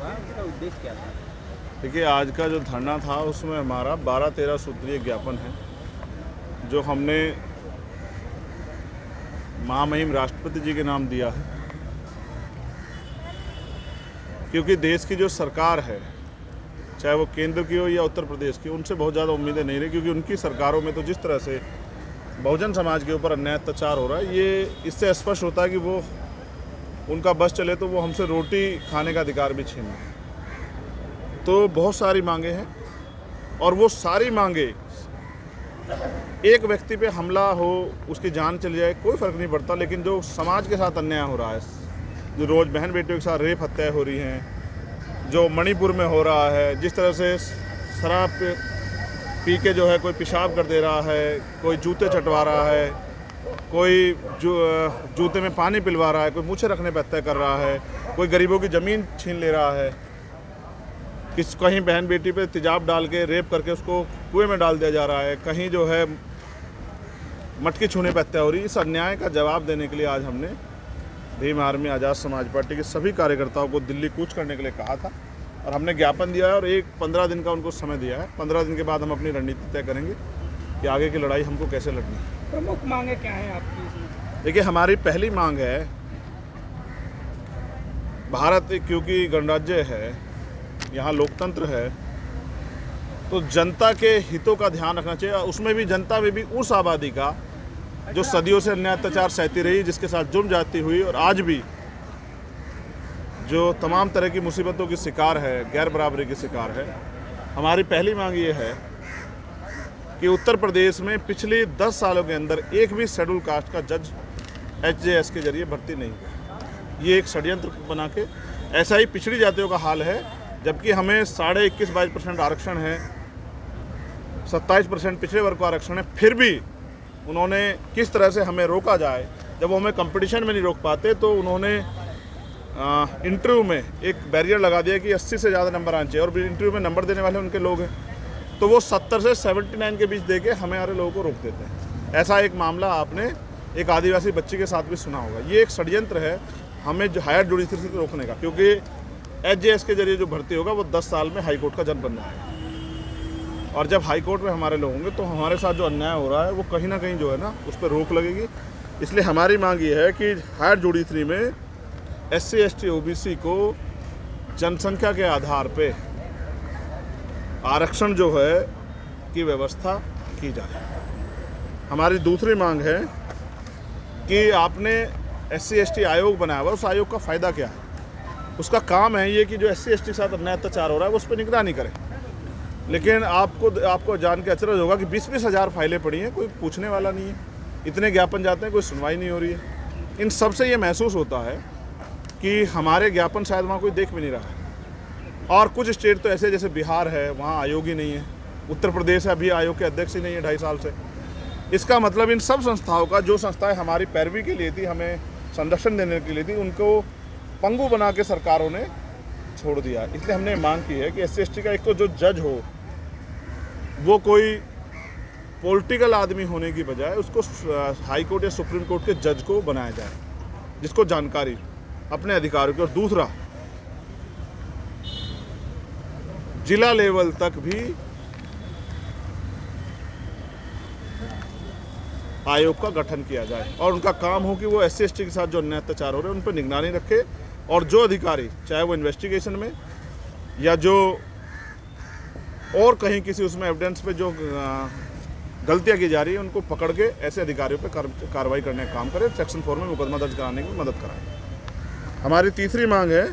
हुआ, उसका उद्देश्य क्या था? देखिए, आज का जो धरना था उसमें हमारा 12-13 सूत्रीय ज्ञापन है, जो हमने महामहिम राष्ट्रपति जी के नाम दिया है। क्योंकि देश की जो सरकार है, चाहे वो केंद्र की हो या उत्तर प्रदेश की, उनसे बहुत ज़्यादा उम्मीदें नहीं रही, क्योंकि उनकी सरकारों में तो जिस तरह से बहुजन समाज के ऊपर अन्याय अत्याचार हो रहा है, ये इससे स्पष्ट होता है कि वो उनका बस चले तो वो हमसे रोटी खाने का अधिकार भी छीन लें। तो बहुत सारी मांगे हैं, और वो सारी मांगे, एक व्यक्ति पे हमला हो, उसकी जान चली जाए, कोई फ़र्क नहीं पड़ता, लेकिन जो समाज के साथ अन्याय हो रहा है, जो रोज़ बहन बेटियों के साथ रेप हत्याएं हो रही हैं, जो मणिपुर में हो रहा है, जिस तरह से शराब पी के जो है कोई पेशाब कर दे रहा है, कोई जूते चटवा रहा है, कोई जूते में पानी पिलवा रहा है, कोई मूछें रखने पर हत्या कर रहा है, कोई गरीबों की ज़मीन छीन ले रहा है, कहीं बहन बेटी पे तेजाब डाल के रेप करके उसको कुएं में डाल दिया जा रहा है, कहीं जो है मटकी छूने पर हत्या हो रही है। इस अन्याय का जवाब देने के लिए आज हमने भीम आर्मी आज़ाद समाज पार्टी के सभी कार्यकर्ताओं को दिल्ली कूच करने के लिए कहा था, और हमने ज्ञापन दिया है, और 15 दिन का उनको समय दिया है। 15 दिन के बाद हम अपनी रणनीति तय करेंगे कि आगे की लड़ाई हमको कैसे लड़नी है। प्रमुख मांगे क्या हैं आपकी इसमें? देखिए, हमारी पहली मांग है, भारत क्योंकि गणराज्य है, यहाँ लोकतंत्र है, तो जनता के हितों का ध्यान रखना चाहिए। उसमें भी जनता में भी उस आबादी का जो सदियों से अन्याय अत्याचार सहती रही, जिसके साथ जुर्म जाती हुई, और आज भी जो तमाम तरह की मुसीबतों की शिकार है, गैर बराबरी की शिकार है। हमारी पहली मांग ये है कि उत्तर प्रदेश में पिछले 10 सालों के अंदर एक भी शेड्यूल कास्ट का जज HJS के जरिए भर्ती नहीं हुआ। ये एक षड्यंत्र बना के, ऐसा ही पिछड़ी जातियों का हाल है, जबकि हमें 21.5% आरक्षण है, 27% पिछड़े वर्ग का आरक्षण है, फिर भी उन्होंने किस तरह से हमें रोका जाए। जब वो हमें कंपटीशन में नहीं रोक पाते, तो उन्होंने इंटरव्यू में एक बैरियर लगा दिया कि 80 से ज़्यादा नंबर आने चाहिए, और इंटरव्यू में नंबर देने वाले उनके लोग हैं, तो वो 70 से 79 के बीच देके हमारे लोगों को रोक देते हैं। ऐसा एक मामला आपने एक आदिवासी बच्ची के साथ भी सुना होगा। ये एक षड्यंत्र है हमें जो हायर जुडिशरी से रोकने का, क्योंकि HJS के जरिए जो भर्ती होगा वो 10 साल में हाईकोर्ट का जज बनना है, और जब हाईकोर्ट में हमारे लोग होंगे तो हमारे साथ जो अन्याय हो रहा है वो कहीं ना कहीं जो है ना, उस पर रोक लगेगी। इसलिए हमारी मांग ये है कि हायर जुडिशरी में SC ST OBC को जनसंख्या के आधार पे आरक्षण जो है की व्यवस्था की जाए। हमारी दूसरी मांग है कि आपने SC ST आयोग बनाया हुआ, उस आयोग का फ़ायदा क्या है? उसका काम है ये कि जो SC ST के साथ अन्याय अत्याचार हो रहा है उस पर निगरानी करे, लेकिन आपको जान के अचरज होगा कि 20-20 हज़ार फाइलें पड़ी हैं, कोई पूछने वाला नहीं है, इतने ज्ञापन जाते हैं, कोई सुनवाई नहीं हो रही है। इन सब से ये महसूस होता है कि हमारे ज्ञापन शायद वहाँ कोई देख भी नहीं रहा है। और कुछ स्टेट तो ऐसे जैसे बिहार है, वहाँ आयोग ही नहीं है, उत्तर प्रदेश है, अभी आयोग के अध्यक्ष ही नहीं है 2.5 साल से। इसका मतलब इन सब संस्थाओं का, जो संस्थाएँ हमारी पैरवी के लिए थी, हमें संरक्षण देने के लिए थी, उनको पंगु बना के सरकारों ने छोड़ दिया। इसलिए हमने मांग की है कि SC ST का एक तो जो जज हो वो कोई पॉलिटिकल आदमी होने की बजाय उसको हाई कोर्ट या सुप्रीम कोर्ट के जज को बनाया जाए, जिसको जानकारी अपने अधिकारों की। और दूसरा, जिला लेवल तक भी आयोग का गठन किया जाए, और उनका काम हो कि वो SC ST के साथ जो अन्याय अत्याचार हो रहे हैं उन पर निगरानी रखे, और जो अधिकारी, चाहे वो इन्वेस्टिगेशन में या जो और कहीं किसी उसमें एविडेंस पे जो गलतियां की जा रही है, उनको पकड़ के ऐसे अधिकारियों पे कार्रवाई करने का काम करें, सेक्शन 4 में मुकदमा दर्ज कराने की मदद कराएं। हमारी तीसरी मांग है,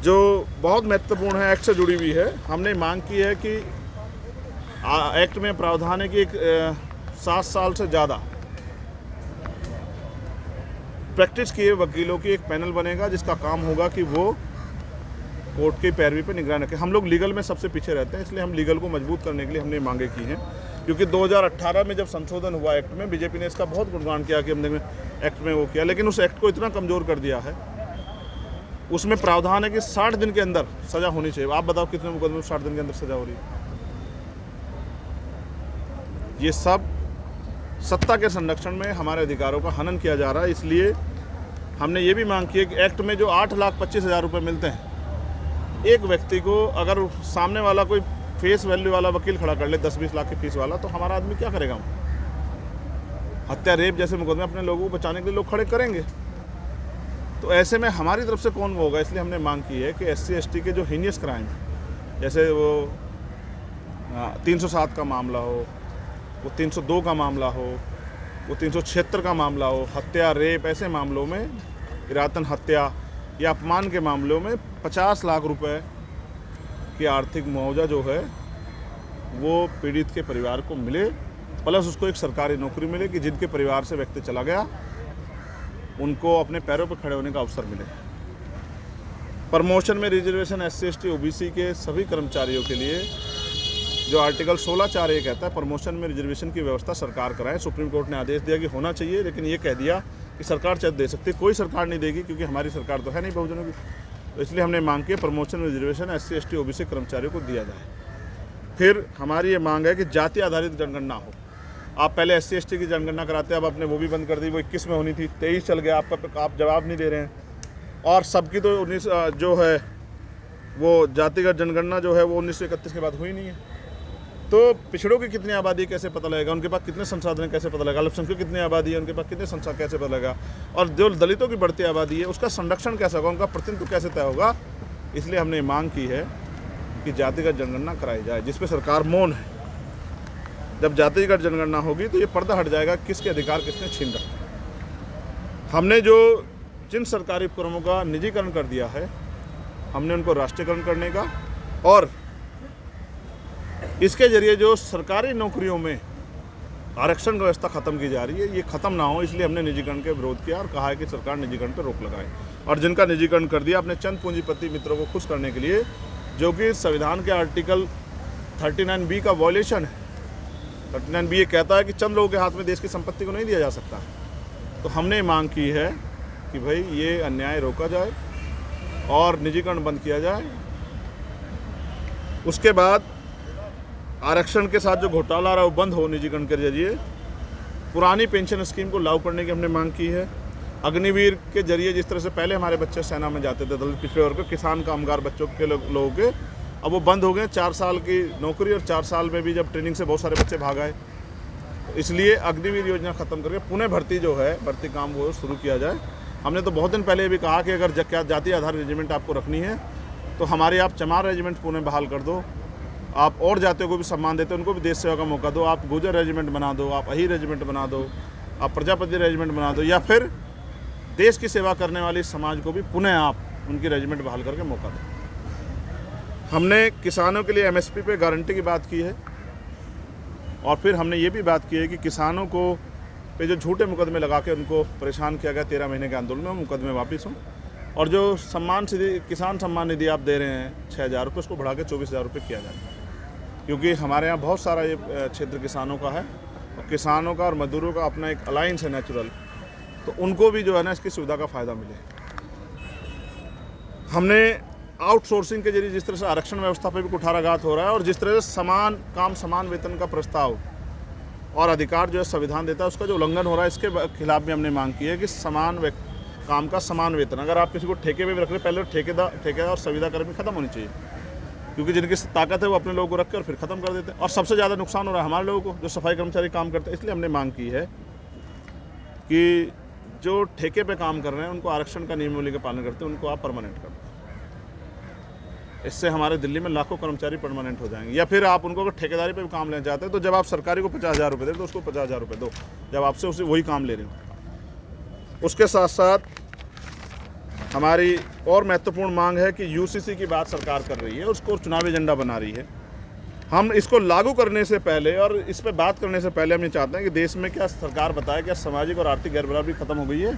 जो बहुत महत्वपूर्ण है, एक्ट से जुड़ी हुई है। हमने मांग की है कि एक्ट में प्रावधान है कि 7 साल से ज़्यादा प्रैक्टिस किए वकीलों की एक पैनल बनेगा, जिसका काम होगा कि वो कोर्ट की पैरवी पर निगरानी रखें। हम लोग लीगल में सबसे पीछे रहते हैं, इसलिए हम लीगल को मजबूत करने के लिए हमने मांगे की हैं। क्योंकि 2018 में जब संशोधन हुआ एक्ट में, बीजेपी ने इसका बहुत गुणगान किया कि हमने एक्ट में वो किया, लेकिन उस एक्ट को इतना कमज़ोर कर दिया है, उसमें प्रावधान है कि 60 दिन के अंदर सज़ा होनी चाहिए। आप बताओ कितने मुकदमे में 60 दिन के अंदर सज़ा हो रही है? ये सब सत्ता के संरक्षण में हमारे अधिकारों का हनन किया जा रहा है। इसलिए हमने ये भी मांग की है कि एक्ट में जो 8,25,000 रुपये मिलते हैं एक व्यक्ति को, अगर सामने वाला कोई फेस वैल्यू वाला वकील खड़ा कर ले 10-20 लाख की फीस वाला, तो हमारा आदमी क्या करेगा? हत्या, रेप जैसे मुकदमे अपने लोगों को बचाने के लिए लोग खड़े करेंगे। तो ऐसे में हमारी तरफ से कौन वो होगा? इसलिए हमने मांग की है कि SC/ST के जो हीनियस क्राइम, जैसे वो 307 का मामला हो, वो 302 का मामला हो, वो 376 का मामला हो, हत्या, रेप, ऐसे मामलों में, इरादतन हत्या या अपमान के मामलों में 50 लाख रुपए की आर्थिक मुआवजा जो है वो पीड़ित के परिवार को मिले, प्लस उसको एक सरकारी नौकरी मिले कि जिनके परिवार से व्यक्ति चला गया उनको अपने पैरों पर खड़े होने का अवसर मिले। प्रमोशन में रिजर्वेशन SC/ST OBC के सभी कर्मचारियों के लिए जो आर्टिकल 16(4) ये कहता है प्रमोशन में रिजर्वेशन की व्यवस्था सरकार कराए। सुप्रीम कोर्ट ने आदेश दिया कि होना चाहिए, लेकिन ये कह दिया कि सरकार चाहे दे सकती है, कोई सरकार नहीं देगी क्योंकि हमारी सरकार तो है नहीं बहुजनों की। तो इसलिए हमने मांग की प्रमोशन में रिजर्वेशन SC/ST OBC कर्मचारियों को दिया जाए। फिर हमारी ये मांग है कि जाति आधारित जनगणना हो। आप पहले SC/ST की जनगणना कराते, अब आपने वो भी बंद कर दी। वो 21 में होनी थी, 23 चल गया, आप जवाब नहीं दे रहे हैं। और सबकी तो 19 जो है वो जातिगत जनगणना जो है वो 1931 के बाद हुई नहीं है। तो पिछड़ों की कितनी आबादी कैसे पता लगेगा? उनके पास कितने संसाधन कैसे पता लगेगा? अल्पसंख्यक कितनी आबादी है, उनके पास कितने संसाधन कैसे पता लगेगा? और जो दलितों की बढ़ती आबादी है उसका संरक्षण कैसे होगा, उनका प्रतिनिधित्व कैसे तय होगा? इसलिए हमने मांग की है कि जातिगत जनगणना कराई जाए, जिस पर सरकार मौन है। जब जातिगत जनगणना होगी तो ये पर्दा हट जाएगा किसके अधिकार किसने छीन रखा। हमने जिन सरकारी उपक्रमों का निजीकरण कर दिया है, हमने उनको राष्ट्रीयकरण करने का, और इसके जरिए जो सरकारी नौकरियों में आरक्षण व्यवस्था खत्म की जा रही है, ये खत्म ना हो, इसलिए हमने निजीकरण के विरोध किया और कहा है कि सरकार निजीकरण पर रोक लगाए। और जिनका निजीकरण कर दिया अपने चंद पूंजीपति मित्रों को खुश करने के लिए, जो कि संविधान के आर्टिकल 39B का वॉयलेशन है। 39B ये कहता है कि चंद लोगों के हाथ में देश की संपत्ति को नहीं दिया जा सकता। तो हमने मांग की है कि भाई ये अन्याय रोका जाए और निजीकरण बंद किया जाए। उसके बाद आरक्षण के साथ जो घोटाला रहा है वो बंद हो निजीकरण के जरिए। पुरानी पेंशन स्कीम को लागू करने की हमने मांग की है। अग्निवीर के जरिए जिस तरह से पहले हमारे बच्चे सेना में जाते थे, दलित पिछड़े वर्ग के, किसान कामगार बच्चों के लोगों के, अब वो बंद हो गए। 4 साल की नौकरी और 4 साल में भी जब ट्रेनिंग से बहुत सारे बच्चे भाग आए, इसलिए अग्निवीर योजना खत्म करके पुनः भर्ती जो है, भर्ती काम वो शुरू किया जाए। हमने तो बहुत दिन पहले भी कहा कि अगर क्या जाति आधारित रेजिमेंट आपको रखनी है तो हमारे आप चमार रेजिमेंट पुनः बहाल कर दो। आप और जातियों को भी सम्मान देते, उनको भी देश सेवा का मौका दो। आप गुर्जर रेजिमेंट बना दो, आप अही रेजिमेंट बना दो, आप प्रजापति रेजिमेंट बना दो, या फिर देश की सेवा करने वाली समाज को भी पुनः आप उनकी रेजिमेंट बहाल करके मौका दो। हमने किसानों के लिए MSP पे गारंटी की बात की है, और फिर हमने ये भी बात की है कि किसानों को पे जो झूठे मुकदमे लगा के उनको परेशान किया गया 13 महीने के आंदोलन में, मुकदमे वापस हों। और जो सम्मान निधि, किसान सम्मान निधि आप दे रहे हैं 6,000 रुपये, उसको बढ़ा के 24,000 रुपये किया जाए, क्योंकि हमारे यहाँ बहुत सारा ये क्षेत्र किसानों का है, और किसानों का और मजदूरों का अपना एक अलायंस है नेचुरल, तो उनको भी जो है ना इसकी सुविधा का फ़ायदा मिले। हमने आउटसोर्सिंग के जरिए जिस तरह से आरक्षण व्यवस्था पर भी कुठाराघात हो रहा है, और जिस तरह से समान काम समान वेतन का प्रस्ताव और अधिकार जो है संविधान देता है, उसका जो उल्लंघन हो रहा है, इसके खिलाफ भी हमने मांग की है कि समान काम का समान वेतन। अगर आप किसी को ठेके पे भी रख रहे, पहले ठेकेदार और संविदा कर्मी खत्म होनी चाहिए, क्योंकि जिनकी ताकत है वो अपने लोगों को रख के और फिर ख़त्म कर देते हैं। और सबसे ज़्यादा नुकसान हो रहा है हमारे लोगों को, जो सफाई कर्मचारी काम करते हैं। इसलिए हमने मांग की है कि जो ठेके पे काम कर रहे हैं उनको आरक्षण का नियमावली का पालन करते हैं, उनको आप परमानेंट कर दो। इससे हमारे दिल्ली में लाखों कर्मचारी परमानेंट हो जाएंगे। या फिर आप उनको अगर ठेकेदारी पे भी काम लेना चाहते हैं, तो जब आप सरकारी को 50,000 रुपये दें तो उसको 50,000 रुपये दो, जब आपसे उसे वही काम ले रहे हो। उसके साथ साथ हमारी और महत्वपूर्ण मांग है कि UCC की बात सरकार कर रही है, उसको चुनावी एजेंडा बना रही है। हम इसको लागू करने से पहले और इस पर बात करने से पहले हम ये चाहते हैं कि देश में क्या सरकार बताए क्या सामाजिक और आर्थिक गैरबराबरी खत्म हो गई है,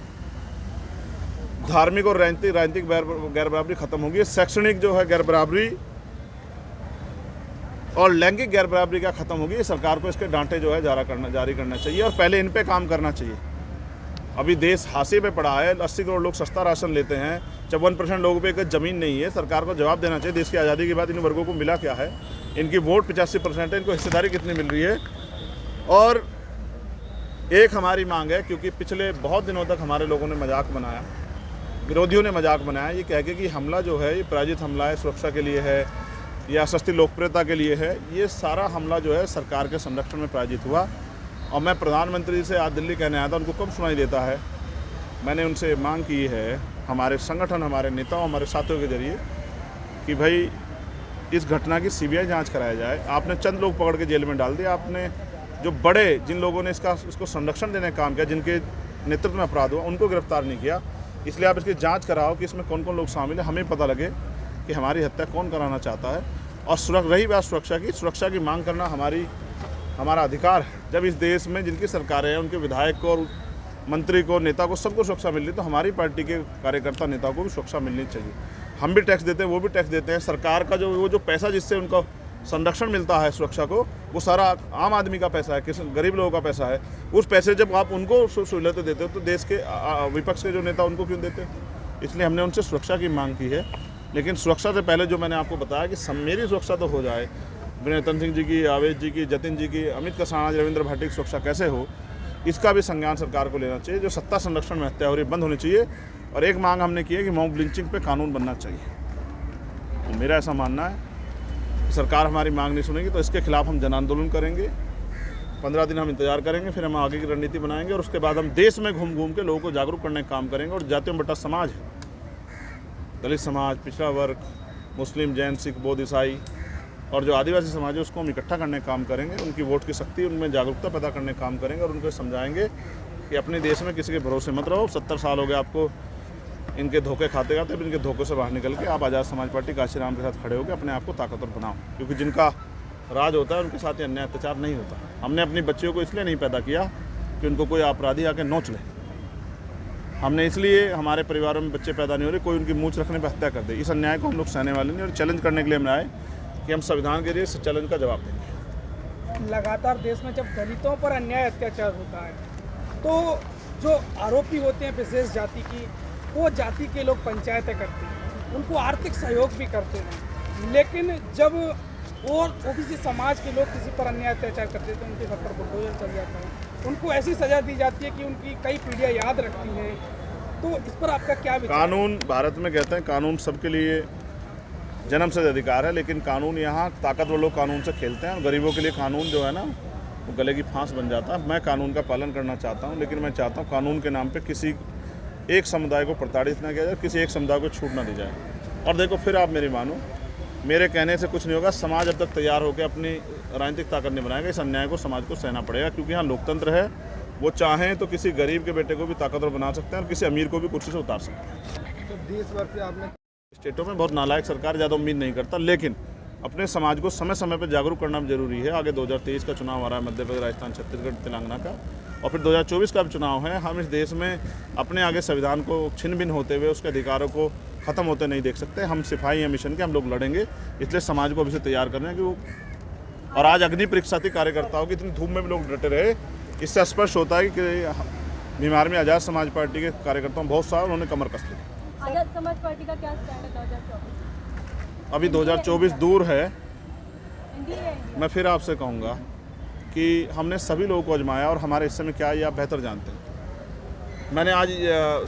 धार्मिक और राजनीतिक गैरबराबरी खत्म हो गई है, शैक्षणिक जो है गैरबराबरी और लैंगिक गैरबराबरी का खत्म होगी। सरकार को इसके डांटे जो है जारी करना चाहिए, और पहले इन पे काम करना चाहिए। अभी देश हाशिए पे पड़ा है, 80 करोड़ लोग सस्ता राशन लेते हैं, 54% लोगों पे एक ज़मीन नहीं है। सरकार को जवाब देना चाहिए, देश की आज़ादी के बाद इन वर्गों को मिला क्या है, इनकी वोट 85% है, इनको हिस्सेदारी कितनी मिल रही है। और एक हमारी मांग है, क्योंकि पिछले बहुत दिनों तक हमारे लोगों ने मजाक बनाया विरोधियों ने मजाक बनाया ये कह के कि हमला जो है ये पराजित हमला है, सुरक्षा के लिए है या सस्ती लोकप्रियता के लिए है। ये सारा हमला जो है सरकार के संरक्षण में पराजित हुआ। और मैं प्रधानमंत्री से आज दिल्ली कहने आया था, उनको कब सुनाई देता है। मैंने उनसे मांग की है, हमारे संगठन, हमारे नेताओं, हमारे साथियों के जरिए, कि भाई इस घटना की सीबीआई जांच कराया जाए। आपने चंद लोग पकड़ के जेल में डाल दिया, आपने जो बड़े जिन लोगों ने इसको संरक्षण देने का काम किया, जिनके नेतृत्व में अपराध हुआ, उनको गिरफ्तार नहीं किया। इसलिए आप इसकी जांच कराओ कि इसमें कौन कौन लोग शामिल है, हमें पता लगे कि हमारी हत्या कौन कराना चाहता है। और रही बात सुरक्षा की मांग करना हमारा अधिकार है। जब इस देश में जिनकी सरकारें हैं उनके विधायक को और मंत्री को, नेता को, सबको सुरक्षा मिल रही, तो हमारी पार्टी के कार्यकर्ता, नेताओं को भी सुरक्षा मिलनी चाहिए। हम भी टैक्स देते हैं, वो भी टैक्स देते हैं। सरकार का जो पैसा जिससे उनको संरक्षण मिलता है, सुरक्षा को, वो सारा आम आदमी का पैसा है, किसी गरीब लोगों का पैसा है। उस पैसे जब आप उनको सहूलियतें देते हो तो देश के विपक्ष के जो नेता उनको क्यों देते हैं? इसलिए हमने उनसे सुरक्षा की मांग की है। लेकिन सुरक्षा से पहले जो मैंने आपको बताया कि मेरी सुरक्षा तो हो जाए, विनयतन सिंह जी की, आवेश जी की, जतिन जी की, अमित कसाना, रविंद्र भाटी की सुरक्षा कैसे हो, इसका भी संज्ञान सरकार को लेना चाहिए। जो सत्ता संरक्षण में हत्या हो रही बंद होनी चाहिए। और एक मांग हमने की है कि मॉब लिंचिंग पे कानून बनना चाहिए। तो मेरा ऐसा मानना है, सरकार हमारी मांग नहीं सुनेगी तो इसके खिलाफ हम जन आंदोलन करेंगे। 15 दिन हम इंतजार करेंगे, फिर हम आगे की रणनीति बनाएंगे और उसके बाद हम देश में घूम घूम के लोगों को जागरूक करने का काम करेंगे। और जातियों बटा समाज है, दलित समाज, पिछड़ा वर्ग, मुस्लिम, जैन, सिख, बौद्ध, ईसाई और जो आदिवासी समाज है उसको हम इकट्ठा करने का काम करेंगे। उनकी वोट की शक्ति, उनमें जागरूकता पैदा करने का काम करेंगे और उनको समझाएंगे कि अपने देश में किसी के भरोसे मत रहो। 70 साल हो गए आपको इनके धोखे खाते खाते, इनके धोखे से बाहर निकल के आप आज़ाद समाज पार्टी काशीराम के साथ खड़े होकर अपने आप को ताकतवर बनाओ। क्योंकि जिनका राज होता है उनके साथ अन्याय अत्याचार नहीं होता। हमने अपनी बच्चियों को इसलिए नहीं पैदा किया कि उनको कोई अपराधी आके नोच ले। हमने इसलिए, हमारे परिवारों में बच्चे पैदा नहीं हो रहे, कोई उनकी मूंछ रखने पर हत्या कर दे। इस अन्याय को हम लोग सहने वाले नहीं। और चैलेंज करने के लिए हम आए कि हम संविधान के लिए इस चैलेंज का जवाब देंगे। लगातार देश में जब दलितों पर अन्याय अत्याचार होता है तो जो आरोपी होते हैं विशेष जाति की, वो जाति के लोग पंचायतें करते हैं, उनको आर्थिक सहयोग भी करते हैं। लेकिन जब और ओबीसी समाज के लोग किसी पर अन्याय अत्याचार करते हैं तो उनके घर पर बुलडोजर चल जाता है, उनको ऐसी सज़ा दी जाती है कि उनकी कई पीढ़ियाँ याद रखती हैं। तो इस पर आपका क्या विचार? कानून, भारत में कहते हैं कानून सबके लिए जन्म से अधिकार है, लेकिन कानून यहाँ ताकतवर लोग कानून से खेलते हैं और गरीबों के लिए कानून जो है ना वो गले की फांस बन जाता है। मैं कानून का पालन करना चाहता हूँ, लेकिन मैं चाहता हूँ कानून के नाम पे किसी एक समुदाय को प्रताड़ित ना किया जाए, किसी एक समुदाय को छूट ना दी जाए। और देखो, फिर आप मेरी मानो, मेरे कहने से कुछ नहीं होगा। समाज अब तक तैयार होकर अपनी राजनीतिक ताकत नहीं बनाएगा। इस अन्याय को समाज को सहना पड़ेगा, क्योंकि यहाँ लोकतंत्र है। वो चाहें तो किसी गरीब के बेटे को भी ताकतवर बना सकते हैं और किसी अमीर को भी कुर्सी से उतार सकते हैं। तो देश भर से आपने स्टेटों में बहुत नालायक सरकार, ज़्यादा उम्मीद नहीं करता, लेकिन अपने समाज को समय समय पर जागरूक करना भी जरूरी है। आगे 2023 का चुनाव आ रहा है, मध्य प्रदेश, राजस्थान, छत्तीसगढ़, तेलंगाना का, और फिर 2024 का भी चुनाव है। हम इस देश में अपने आगे संविधान को छिन्न भिन्न होते हुए उसके अधिकारों को ख़त्म होते नहीं देख सकते। हम सिपाही हैं मिशन के, हम लोग लड़ेंगे। इसलिए समाज को अभी से तैयार कर रहे हैं कि वो, और आज अग्नि परीक्षा थी कार्यकर्ताओं की, इतनी धूप में भी लोग डटे रहे। इससे स्पष्ट होता है कि बिहार में आज़ाद समाज पार्टी के कार्यकर्ताओं बहुत सारा उन्होंने कमर कस ली। आज़ाद समाज पार्टी का क्या स्टैंड है 2024? अभी 2024 दूर है। एनडीए मैं फिर आपसे कहूँगा कि हमने सभी लोगों को आजमाया और हमारे हिस्से में क्या है ये आप बेहतर जानते हैं। मैंने आज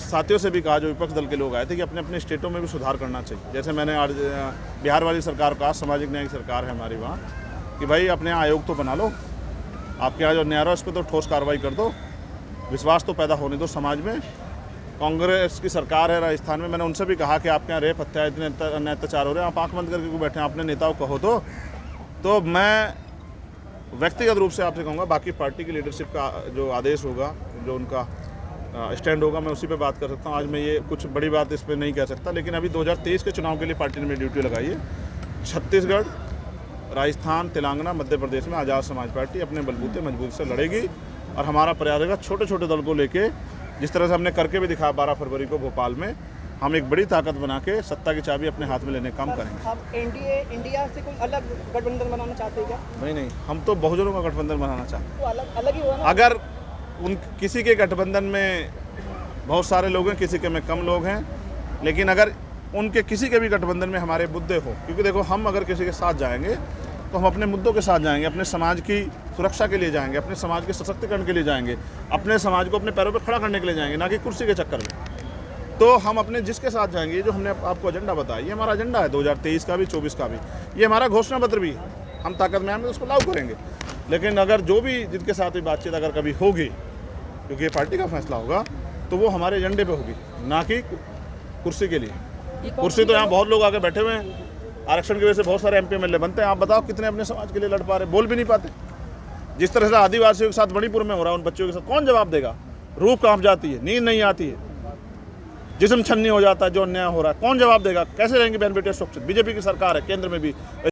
साथियों से भी कहा, जो विपक्ष दल के लोग आए थे, कि अपने अपने स्टेटों में भी सुधार करना चाहिए। जैसे मैंने आज बिहार वाली सरकार का, सामाजिक न्याय की सरकार है हमारी वहाँ, कि भाई अपने यहाँ आयोग तो बना लो, आपके यहाँ जो न्याय है उस पर तो ठोस कार्रवाई कर दो, विश्वास तो पैदा होने दो समाज में। कांग्रेस की सरकार है राजस्थान में, मैंने उनसे भी कहा कि आपके यहाँ रेप, हत्या, इतने अन्याय अत्याचार हो रहे हैं, आप आँख बंद करके क्यों बैठे हैं, अपने नेताओं को कहो। तो मैं व्यक्तिगत रूप से आपसे कहूँगा, बाकी पार्टी की लीडरशिप का जो आदेश होगा, जो उनका स्टैंड होगा, मैं उसी पे बात कर सकता हूँ। आज मैं ये कुछ बड़ी बात इस पर नहीं कह सकता, लेकिन अभी 2023 के चुनाव के लिए पार्टी ने मेरी ड्यूटी लगाई है। छत्तीसगढ़, राजस्थान, तेलंगाना, मध्य प्रदेश में आज़ाद समाज पार्टी अपने बलबूते मजबूती से लड़ेगी। और हमारा प्रयास रहेगा छोटे छोटे दल को लेके, जिस तरह से हमने करके भी दिखाया 12 फरवरी को भोपाल में, हम एक बड़ी ताकत बना के सत्ता की चाबी अपने हाथ में लेने का काम करेंगे। आप एनडीए, इंडिया से कोई अलग गठबंधन बनाना चाहते हैं क्या? नहीं, हम तो बहुजनों का गठबंधन बनाना चाहते हैं। तो अलग ही हुआ ना। अगर किसी के गठबंधन में बहुत सारे लोग हैं, किसी के में कम लोग हैं, लेकिन अगर उनके किसी के भी गठबंधन में हमारे मुद्दे हो, क्योंकि देखो, हम अगर किसी के साथ जाएंगे तो हम अपने मुद्दों के साथ जाएंगे, अपने समाज की सुरक्षा के लिए जाएंगे, अपने समाज के सशक्तिकरण के लिए जाएंगे, अपने समाज को अपने पैरों पर खड़ा करने के लिए जाएंगे, ना कि कुर्सी के चक्कर में। तो हम अपने जिसके साथ जाएंगे, जो हमने आपको एजेंडा बताया, ये हमारा एजेंडा है 2023 का भी, 24 का भी, ये हमारा घोषणा पत्र भी है। हम ताकत में आएंगे उसको लागू करेंगे। लेकिन अगर जो भी जिनके साथ भी बातचीत अगर कभी होगी, क्योंकि ये पार्टी का फैसला होगा, तो वो हमारे एजेंडे पे होगी, ना कि कुर्सी के लिए। कुर्सी तो यहाँ बहुत लोग आके बैठे हुए हैं, आरक्षण की वजह से बहुत सारे MP MLA बनते हैं। आप बताओ कितने अपने समाज के लिए लड़ पा रहे, बोल भी नहीं पाते। जिस तरह से आदिवासियों के साथ मणिपुर में हो रहा है, उन बच्चों के साथ कौन जवाब देगा? रूह कांप जाती है, नींद नहीं आती है, जिस्म छन्नी हो जाता है, जो अन्याय हो रहा है, कौन जवाब देगा? कैसे रहेंगे बहन बेटे सुरक्षित? बीजेपी की सरकार है केंद्र में भी।